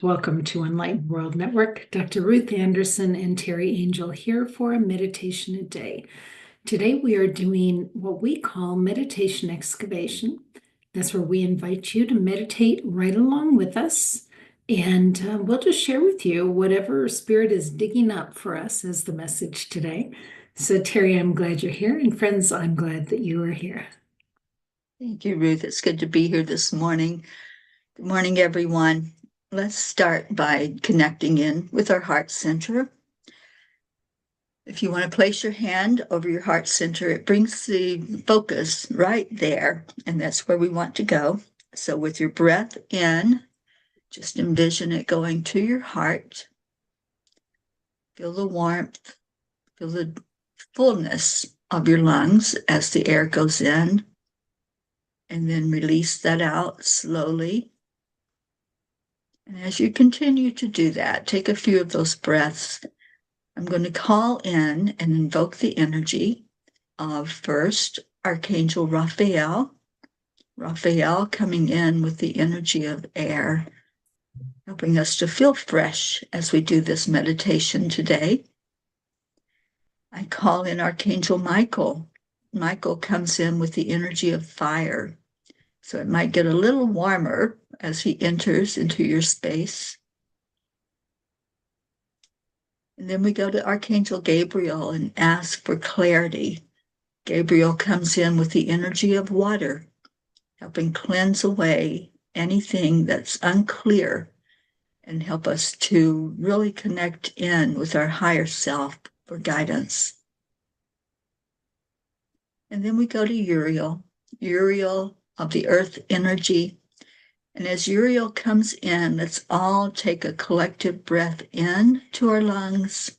Welcome to Enlightened World Network. Dr. Ruth Anderson and Teri Angel here for a meditation a day. Today we are doing what we call meditation excavation. That's where we invite you to meditate right along with us. And we'll just share with you whatever Spirit is digging up for us as the message today. So, Teri, I'm glad you're here. And friends, I'm glad that you are here. Thank you, Ruth. It's good to be here this morning. Good morning, everyone. Let's start by connecting in with our heart center. If you want to place your hand over your heart center, it brings the focus right there, and that's where we want to go. So with your breath in, just envision it going to your heart. Feel the warmth, feel the fullness of your lungs as the air goes in, and then release that out slowly. And as you continue to do that, take a few of those breaths. I'm going to call in and invoke the energy of first Archangel Raphael. Raphael coming in with the energy of air, helping us to feel fresh as we do this meditation today. I call in Archangel Michael. Michael comes in with the energy of fire. So it might get a little warmer as he enters into your space. And then we go to Archangel Gabriel and ask for clarity. Gabriel comes in with the energy of water, helping cleanse away anything that's unclear and help us to really connect in with our higher self for guidance. And then we go to Uriel, Uriel of the earth energy. And as Uriel comes in, let's all take a collective breath in to our lungs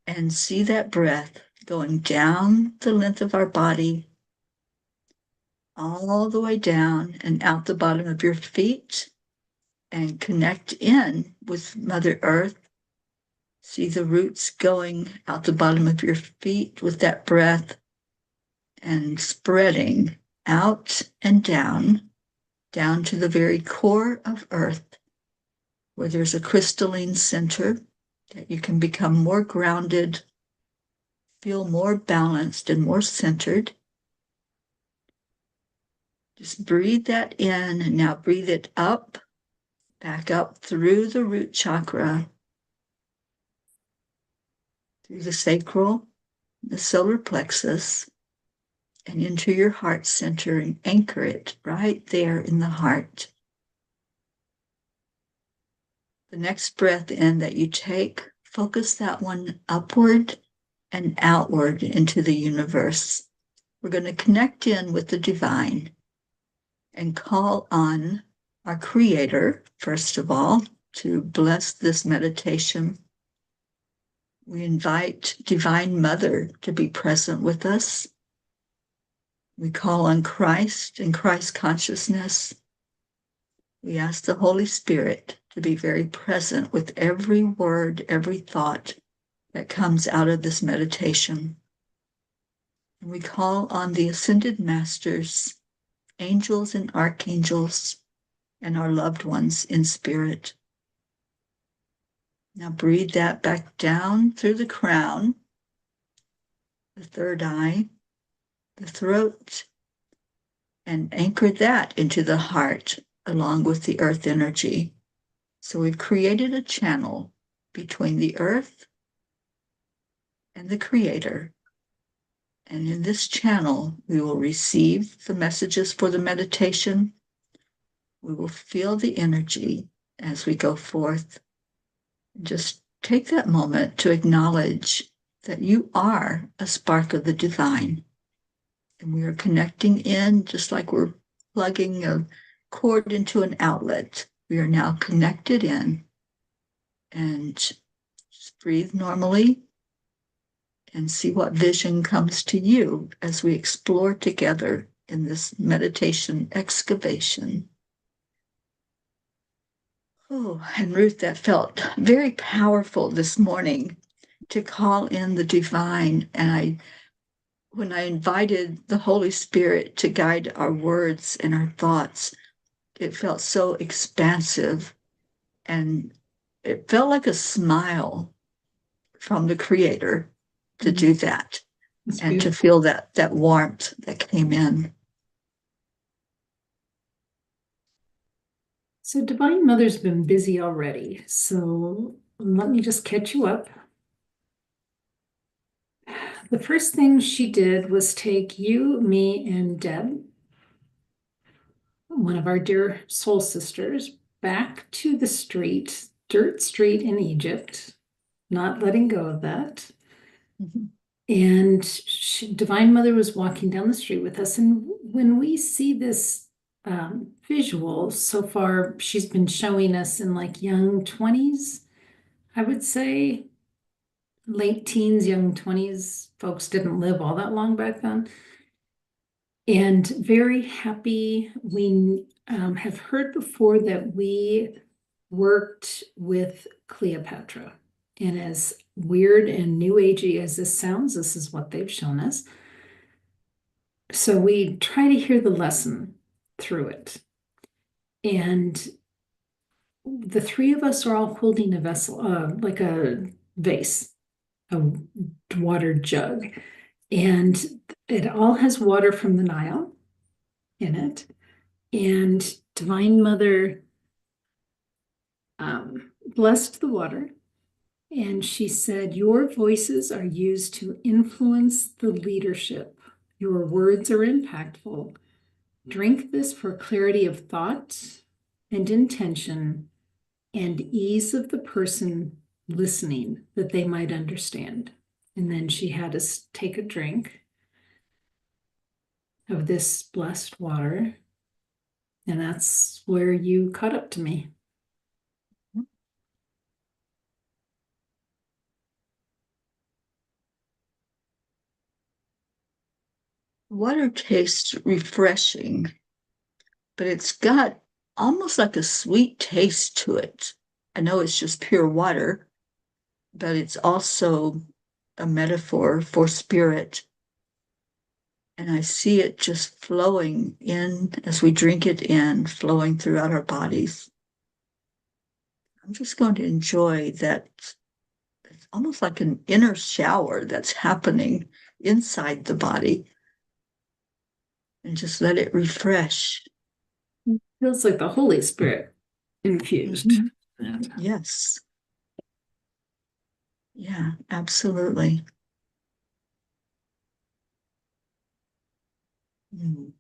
and see that breath going down the length of our body, all the way down and out the bottom of your feet, and connect in with Mother Earth. See the roots going out the bottom of your feet with that breath and spreading out and down to the very core of Earth, where there's a crystalline center that you can become more grounded, feel more balanced and more centered. Just breathe that in, and now breathe it up, back up through the root chakra, through the sacral, the solar plexus, and into your heart center, and anchor it right there in the heart. The next breath in that you take, focus that one upward and outward into the universe. We're going to connect in with the divine and call on our Creator, first of all, to bless this meditation. We invite Divine Mother to be present with us. We call on Christ and Christ consciousness. We ask the Holy Spirit to be very present with every word, every thought that comes out of this meditation. And we call on the Ascended Masters, angels and archangels, and our loved ones in spirit. Now breathe that back down through the crown, the third eye, the throat, and anchor that into the heart along with the earth energy. So we've created a channel between the earth and the Creator. And in this channel, we will receive the messages for the meditation. We will feel the energy as we go forth. Just take that moment to acknowledge that you are a spark of the divine. And we are connecting in just like we're plugging a cord into an outlet. We are now connected in. And just breathe normally and see what vision comes to you as we explore together in this meditation excavation. Oh, and Ruth, that felt very powerful this morning to call in the divine. And when I invited the Holy Spirit to guide our words and our thoughts, it felt so expansive And it felt like a smile from the Creator to do that That's and to beautiful. feel that warmth that came in. So Divine Mother's been busy already, so let me just catch you up. The first thing she did was take you, me, and Deb, one of our dear soul sisters, back to the street, Dirt Street in Egypt, not letting go of that. Mhm. And Divine Mother was walking down the street with us. And when we see this visual, so far, she's been showing us in like young 20s, I would say late teens, young 20s. Folks didn't live all that long back then. And very happy. We have heard before that we worked with Cleopatra. And as weird and new agey as this sounds, this is what they've shown us. So we try to hear the lesson through it. And the three of us are all holding a vessel, like a vase, a water jug. And it all has water from the Nile in it. And Divine Mother blessed the water. And she said, "Your voices are used to influence the leadership. Your words are impactful. Drink this for clarity of thought and intention and ease of the person listening that they might understand." And then she had us take a drink of this blessed water. And that's where you caught up to me. Water tastes refreshing, but it's got almost like a sweet taste to it. I know it's just pure water, but it's also a metaphor for spirit. And I see it just flowing in as we drink it in, flowing throughout our bodies. I'm just going to enjoy that. It's almost like an inner shower that's happening inside the body and just let it refresh. Feels like the Holy Spirit infused. Mhm. Yes. Yeah, absolutely. Mm.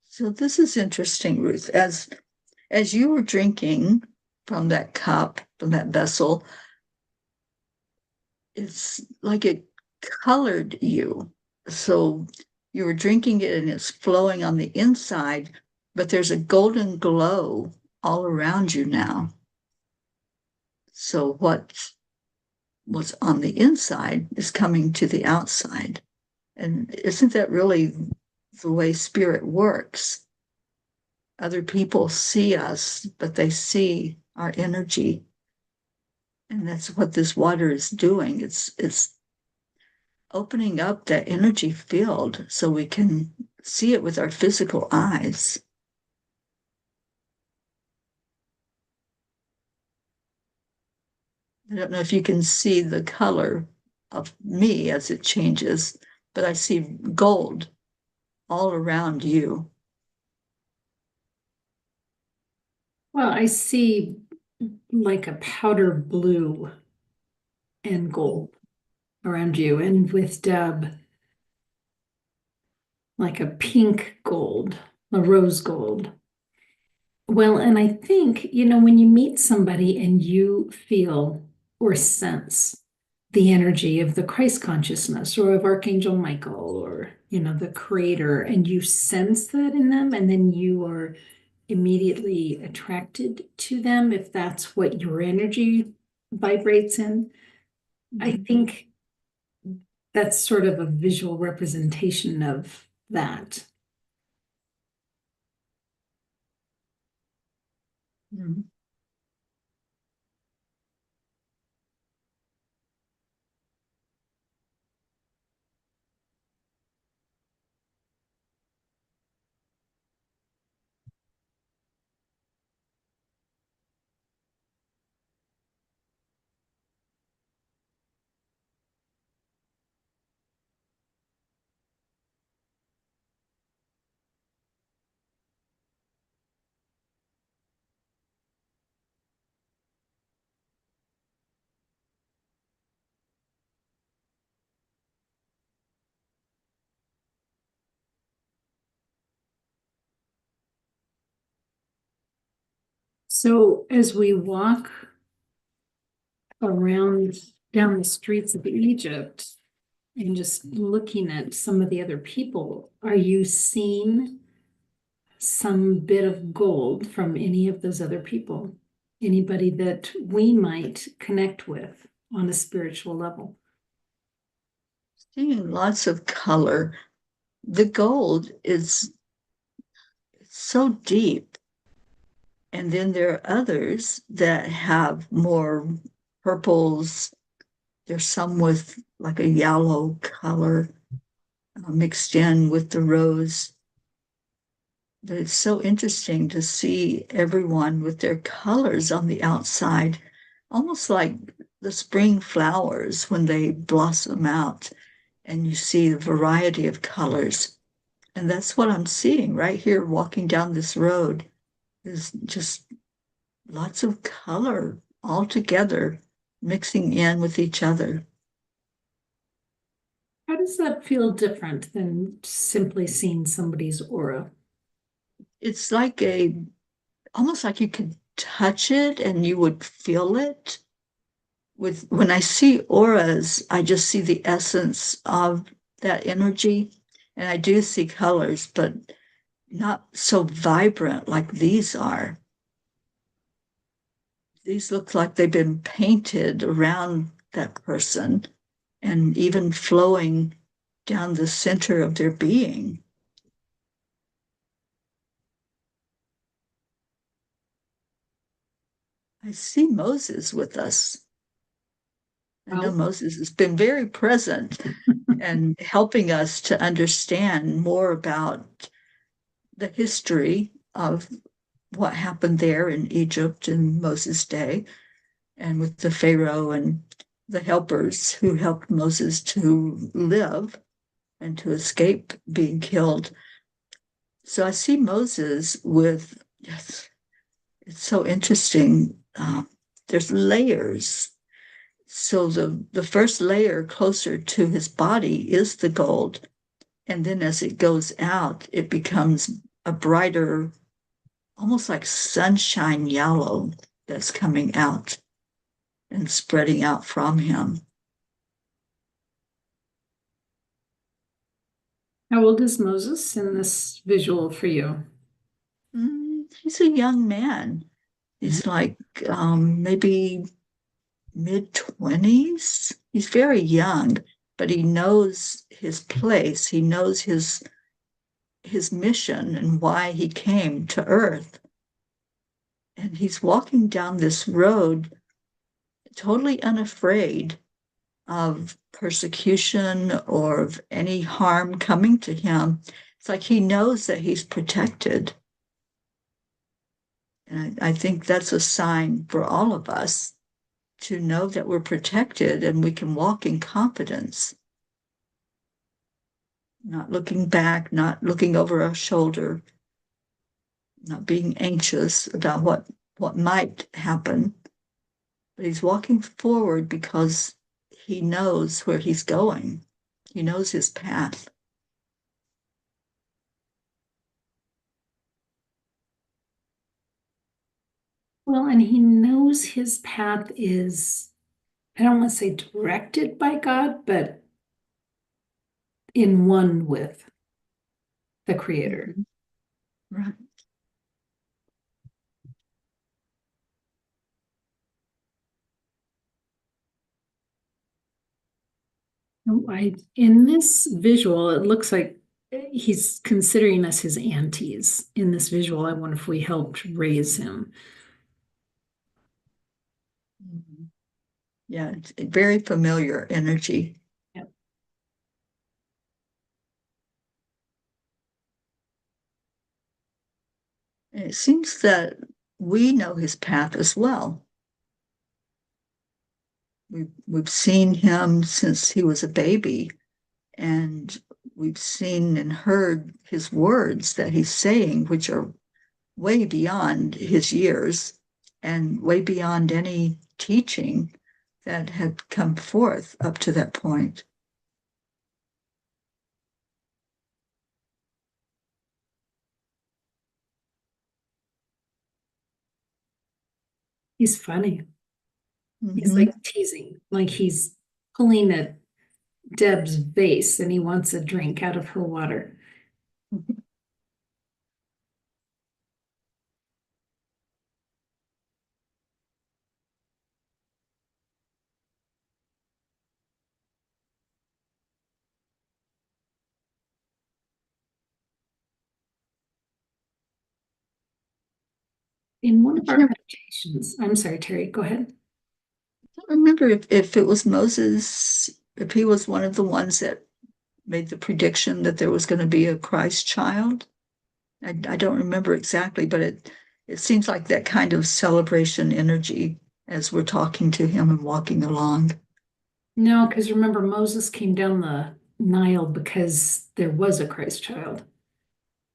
So this is interesting, Ruth. As you were drinking from that cup, from that vessel, it's like it colored you. So you were drinking it and it's flowing on the inside, but there's a golden glow all around you now. So what was on the inside is coming to the outside. And isn't that really the way spirit works? Other people see us, but they see our energy. And that's what this water is doing. It's opening up that energy field so we can see it with our physical eyes. I don't know if you can see the color of me as it changes, but I see gold all around you. Well, I see like a powder blue and gold around you, and with Deb, like a pink gold, a rose gold. Well, and I think, when you meet somebody and you feel or sense the energy of the Christ consciousness or of Archangel Michael or, the creator, and you sense that in them, and then you are immediately attracted to them, if that's what your energy vibrates in. I Mhm. think that's sort of a visual representation of that. Mhm. So as we walk around down the streets of Egypt and just looking at some of the other people, are you seeing some bit of gold from any of those other people? Anybody that we might connect with on a spiritual level? Seeing lots of color. The gold is so deep. And then there are others that have more purples. There's some with like a yellow color mixed in with the rose. But it's so interesting to see everyone with their colors on the outside, almost like the spring flowers when they blossom out and you see a variety of colors. And that's what I'm seeing right here walking down this road is just lots of color all together, mixing in with each other. How does that feel different than simply seeing somebody's aura? It's like almost like you could touch it and you would feel it. With when I see auras, I just see the essence of that energy. And I do see colors, but not so vibrant like these are. These look like they've been painted around that person and even flowing down the center of their being. I see Moses with us. I know Well, Moses has been very present and helping us to understand more about the history of what happened there in Egypt in Moses' day and with the Pharaoh and the helpers who helped Moses to live and to escape being killed. So I see Moses with, yes, it's so interesting. There's layers. So the first layer closer to his body is the gold. And then as it goes out, it becomes a brighter, almost like sunshine yellow that's coming out and spreading out from him. how old is Moses in this visual for you? He's a young man. He's like maybe mid 20s. He's very young, but he knows his place. He knows his mission and why he came to Earth. And he's walking down this road totally unafraid of persecution or of any harm coming to him. It's like he knows that he's protected. And I think that's a sign for all of us to know that we're protected and we can walk in confidence, not looking back, not looking over our shoulder, not being anxious about what might happen. But he's walking forward because he knows where he's going. He knows his path. Well, and he knows his path is, I don't want to say directed by God, but in one with the Creator. Mhm. Right. In this visual, it looks like he's considering us his aunties. In this visual, I wonder if we helped raise him. Mhm. Yeah, it's a very familiar energy. Yep. And it seems that we know his path as well. We've seen him since he was a baby, and we've seen and heard his words that he's saying, which are way beyond his years and way beyond any teaching that had come forth up to that point. He's funny. He's Mm-hmm. like teasing, like he's pulling at Deb's vase and he wants a drink out of her water. In one I of our can't, meditations, I'm sorry, Teri, go ahead. remember if it was Moses, if he was one of the ones that made the prediction that there was going to be a Christ child. I don't remember exactly, but it seems like that kind of celebration energy as we're talking to him and walking along. No, because remember, Moses came down the Nile because there was a Christ child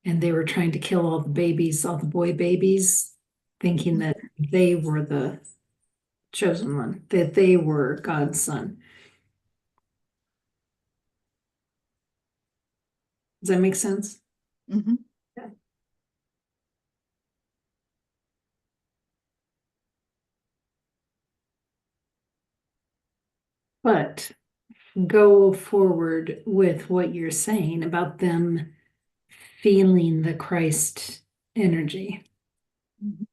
and they were trying to kill all the babies, all the boy babies, thinking that they were the chosen one, that they were God's son. Does that make sense? Mm-hmm. Yeah. But go forward with what you're saying about them feeling the Christ energy. Mm-hmm.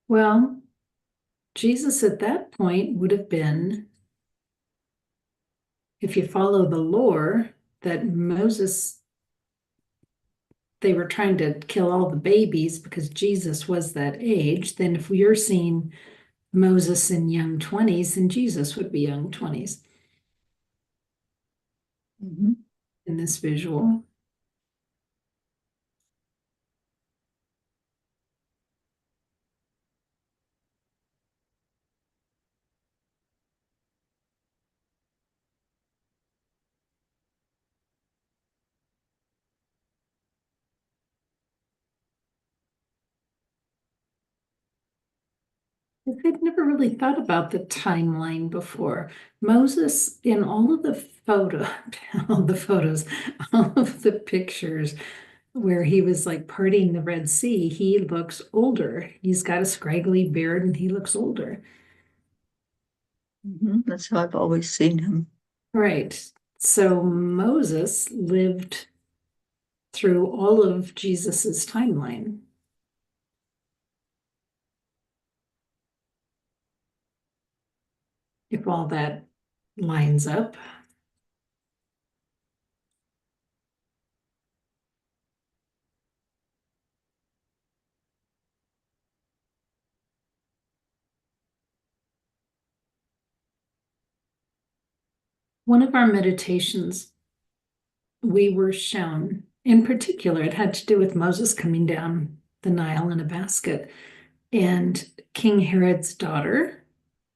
Well, Jesus at that point would have been, if you follow the lore, that Moses, they were trying to kill all the babies because Jesus was that age. Then, if we are seeing Moses in young 20s, then Jesus would be young 20s Mm-hmm. in this visual. I've never really thought about the timeline before. Moses, in all of the all the photos, all of the pictures where he was like parting the Red Sea, he looks older. He's got a scraggly beard and he looks older. Mm-hmm. That's how I've always seen him. Right. So Moses lived through all of Jesus's timeline, if all that lines up. One of our meditations, we were shown, in particular, it had to do with Moses coming down the Nile in a basket and King Herod's daughter.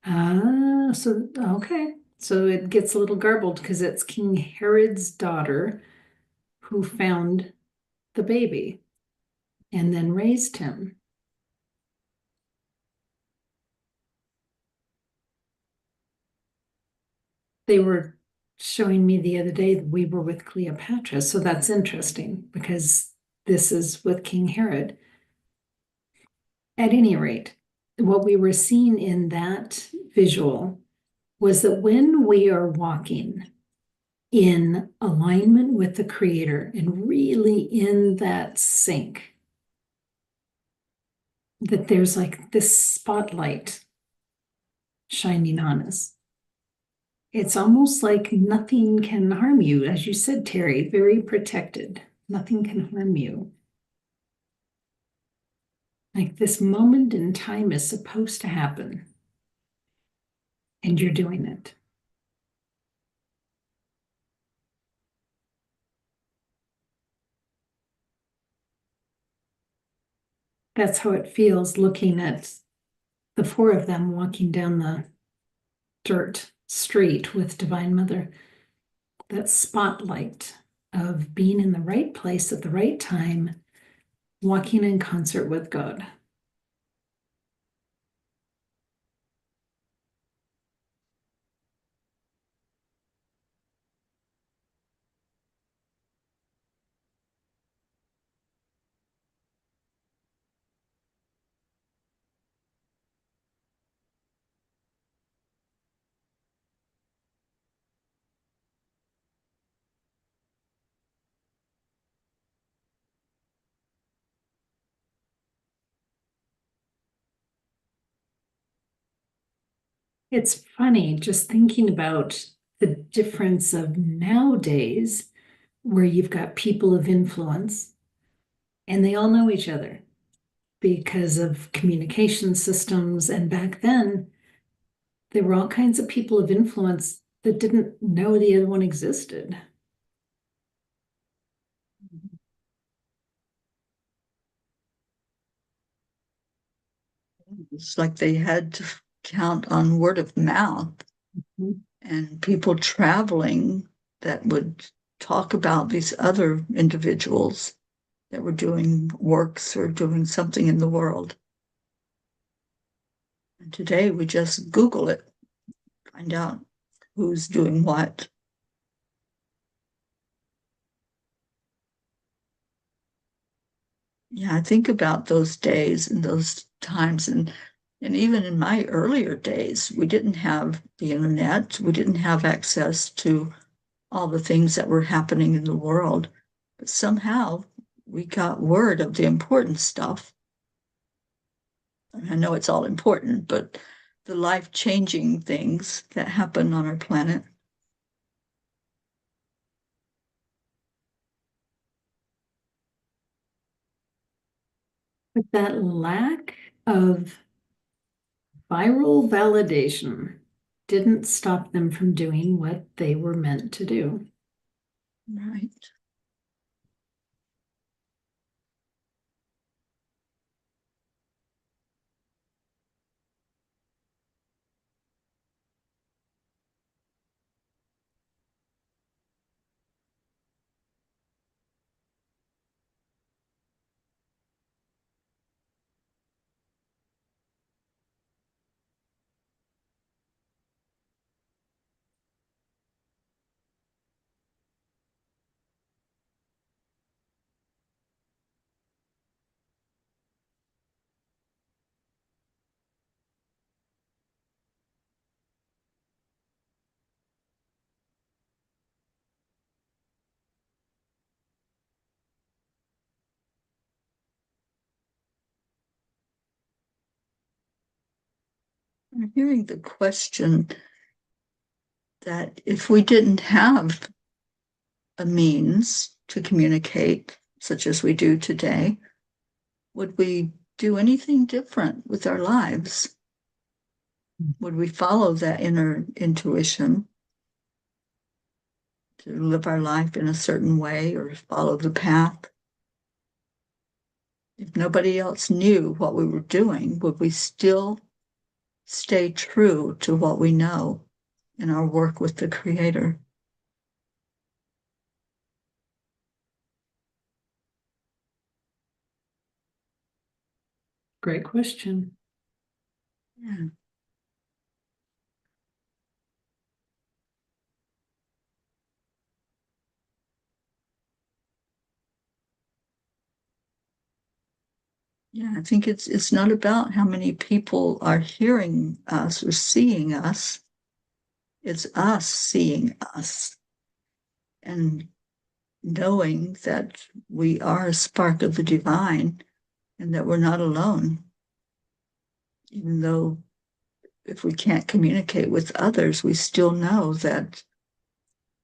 Okay. So it gets a little garbled because it's King Herod's daughter who found the baby and then raised him. They were showing me the other day that we were with Cleopatra. So that's interesting because this is with King Herod. At any rate, what we were seeing in that visual was that when we are walking in alignment with the Creator and really in that sync, that there's like this spotlight shining on us. It's almost like nothing can harm you. As you said, Teri, very protected. Nothing can harm you. Like this moment in time is supposed to happen, and you're doing it. That's how it feels looking at the four of them walking down the dirt street with Divine Mother. That spotlight of being in the right place at the right time, walking in concert with God. It's funny just thinking about the difference of nowadays, where you've got people of influence and they all know each other because of communication systems. And back then, there were all kinds of people of influence that didn't know the other one existed. It's like they had to count on word of mouth and people traveling that would talk about these other individuals that were doing works or doing something in the world. And today we just Google it, find out who's doing what. Yeah, I think about those days and those times, and even in my earlier days, we didn't have the internet, we didn't have access to all the things that were happening in the world, but somehow we got word of the important stuff. I know it's all important, but the life-changing things that happen on our planet. But that lack of viral validation didn't stop them from doing what they were meant to do. Right. I'm hearing the question that if we didn't have a means to communicate, such as we do today, would we do anything different with our lives? Would we follow that inner intuition to live our life in a certain way or follow the path? If nobody else knew what we were doing, would we still stay true to what we know in our work with the Creator? Great question. Yeah. Yeah, I think it's not about how many people are hearing us or seeing us. It's us seeing us and knowing that we are a spark of the divine and that we're not alone. Even though if we can't communicate with others, we still know that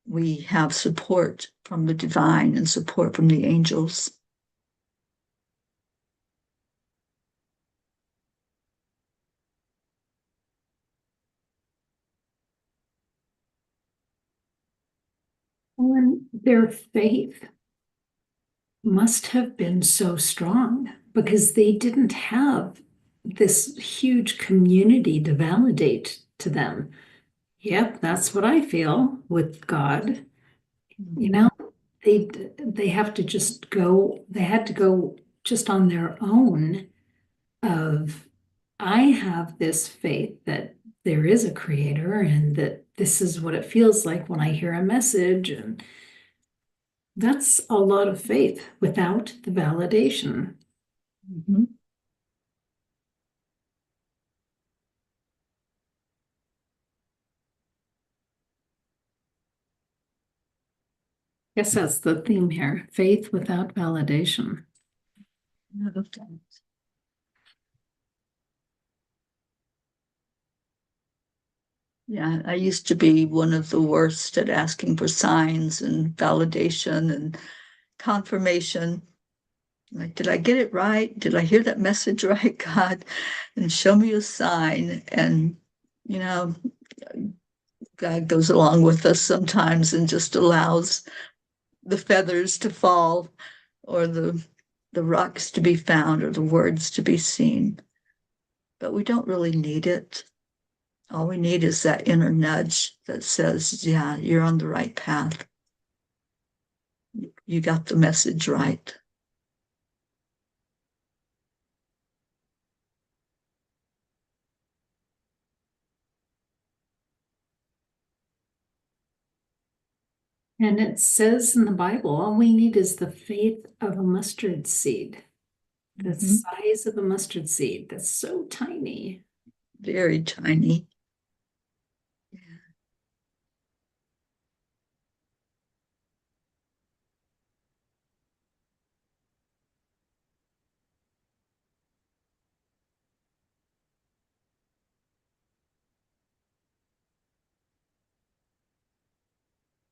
we have support from the divine and support from the angels. their faith must have been so strong because they didn't have this huge community to validate to them. Yep, that's what I feel with God. You know, they have to just go, they had to go just on their own of I have this faith that there is a creator and that this is what it feels like when I hear a message. And that's a lot of faith without the validation. Mhm. Guess that's the theme here, faith without validation. Yeah, I used to be one of the worst at asking for signs and validation and confirmation. Like, did I get it right? Did I hear that message right, God? And show me a sign. And, you know, God goes along with us sometimes and just allows the feathers to fall or the rocks to be found or the words to be seen. But we don't really need it. All we need is that inner nudge that says, yeah, you're on the right path. You got the message right. And it says in the Bible, all we need is the faith of a mustard seed, the Mhm. size of a mustard seed. That's so tiny. Very tiny.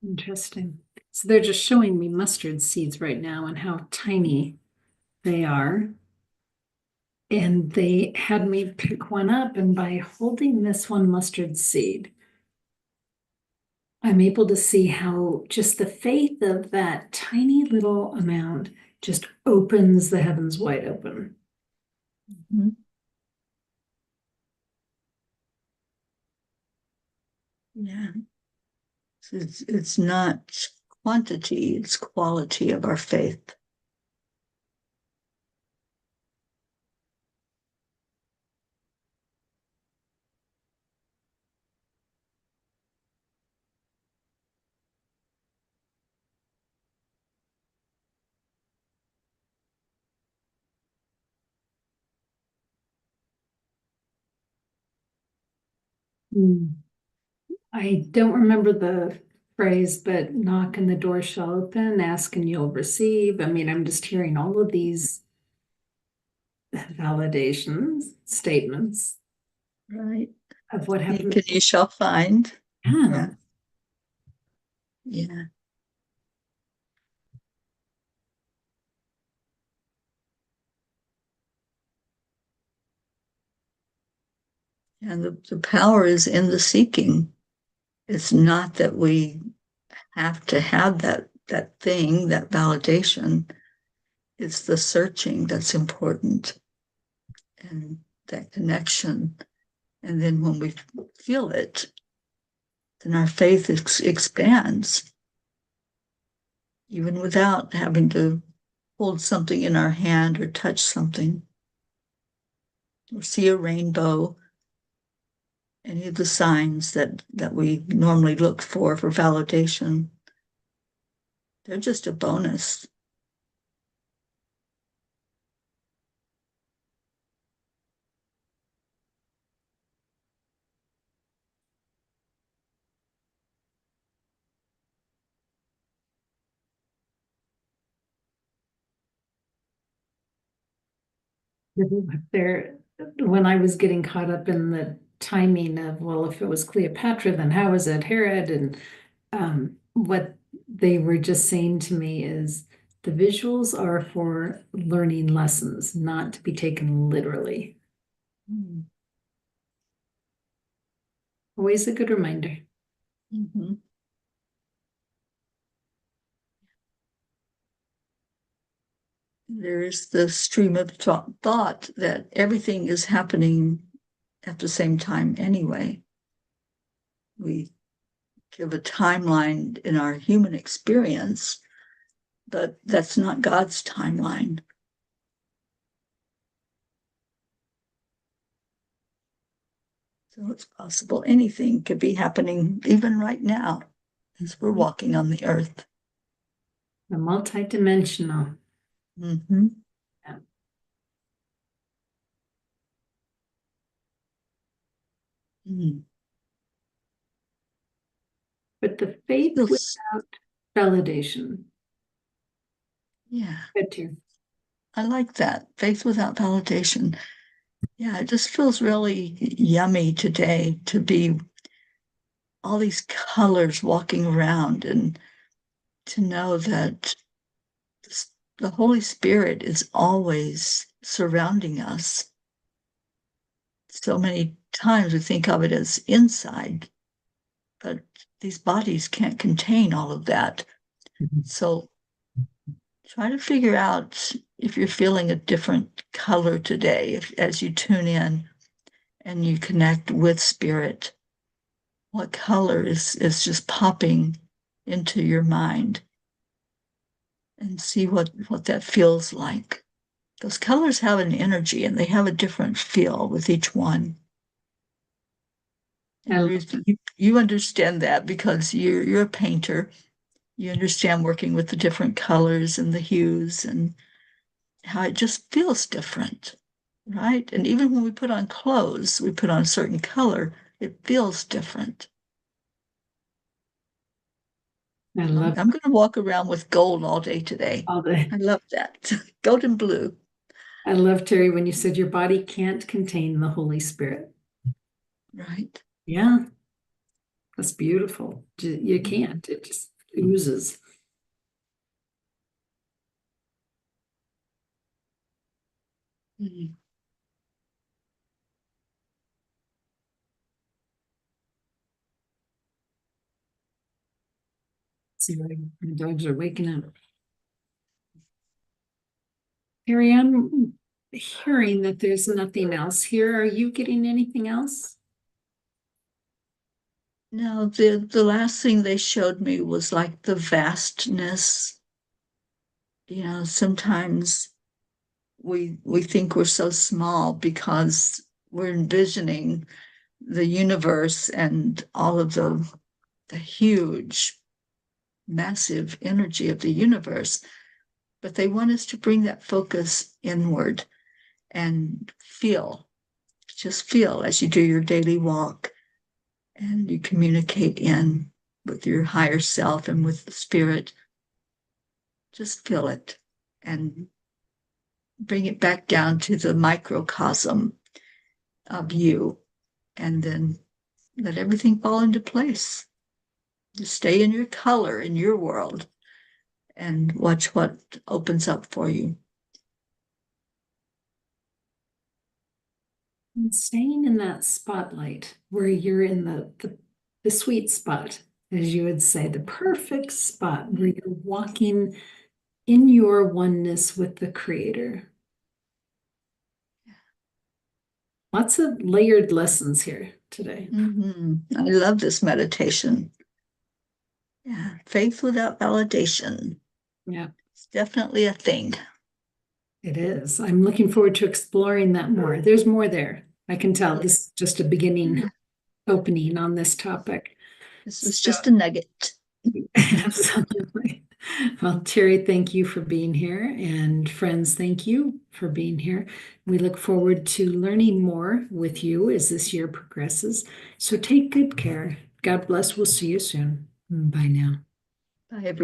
Interesting. So they're just showing me mustard seeds right now and how tiny they are. And they had me pick one up, and by holding this one mustard seed, I'm able to see how just the faith of that tiny little amount just opens the heavens wide open. Mhm. Yeah. It's not quantity, it's quality of our faith. Mm. I don't remember the phrase, but knock and the door shall open, ask and you'll receive. I mean, I'm just hearing all of these validations, statements Right. of what Seek happened. and you shall find. Yeah. Yeah. Yeah. And the power is in the seeking. It's not that we have to have that thing, that validation. It's the searching that's important and that connection. And then when we feel it, then our faith expands, even without having to hold something in our hand or touch something or see a rainbow, any of the signs that we normally look for validation. They're just a bonus. There, when I was getting caught up in the timing of, well, if it was Cleopatra, then how was it Herod? And what they were just saying to me is the visuals are for learning lessons, not to be taken literally. Mm-hmm. Always a good reminder. Mm-hmm. There's the stream of thought that everything is happening at the same time anyway. We give a timeline in our human experience, but that's not God's timeline. So it's possible anything could be happening even right now as we're walking on the earth. The multidimensional. Mm-hmm. Yeah. Mm. But the faith Feels, without validation. yeah, Good too. I like that. Faith without validation. Yeah, it just feels really yummy today to be all these colors walking around and to know that the Holy Spirit is always surrounding us. So many times we think of it as inside, but these bodies can't contain all of that. So try to figure out if you're feeling a different color today, as you tune in and you connect with spirit, what color is just popping into your mind, and see what that feels like. Those colors have an energy and they have a different feel with each one. I And love Ruth, you understand that because you're a painter. You understand working with the different colors and the hues and how it just feels different, right? And even when we put on clothes, we put on a certain color, it feels different. I I'm love going to walk around with gold all day today. all the I love that. Gold and blue. I love Teri when you said your body can't contain the Holy Spirit. Right. Yeah, that's beautiful. You can't. It just oozes. Mhm. See, my dogs are waking up. Teri, I'm hearing that there's nothing else here. Are you getting anything else? No, the last thing they showed me was like the vastness. Sometimes we think we're so small because we're envisioning the universe and all of the huge, massive energy of the universe. But they want us to bring that focus inward and just feel as you do your daily walk and you communicate in with your higher self and with the spirit. Just feel it and bring it back down to the microcosm of you, and then let everything fall into place. Just stay in your color, in your world, and watch what opens up for you. And staying in that spotlight where you're in the sweet spot, as you would say, the perfect spot where you're walking in your oneness with the Creator. Lots of layered lessons here today. I love this meditation. Yeah, faith without validation. Yeah, It's definitely a thing. it is. I'm looking forward to exploring that more. There's more there. I can tell this is just a beginning opening on this topic. This was So, just a nugget. absolutely. Well, Teri, thank you for being here. And friends, thank you for being here. We look forward to learning more with you as this year progresses. So take good care. God bless. We'll see you soon. Bye now. Bye, everyone.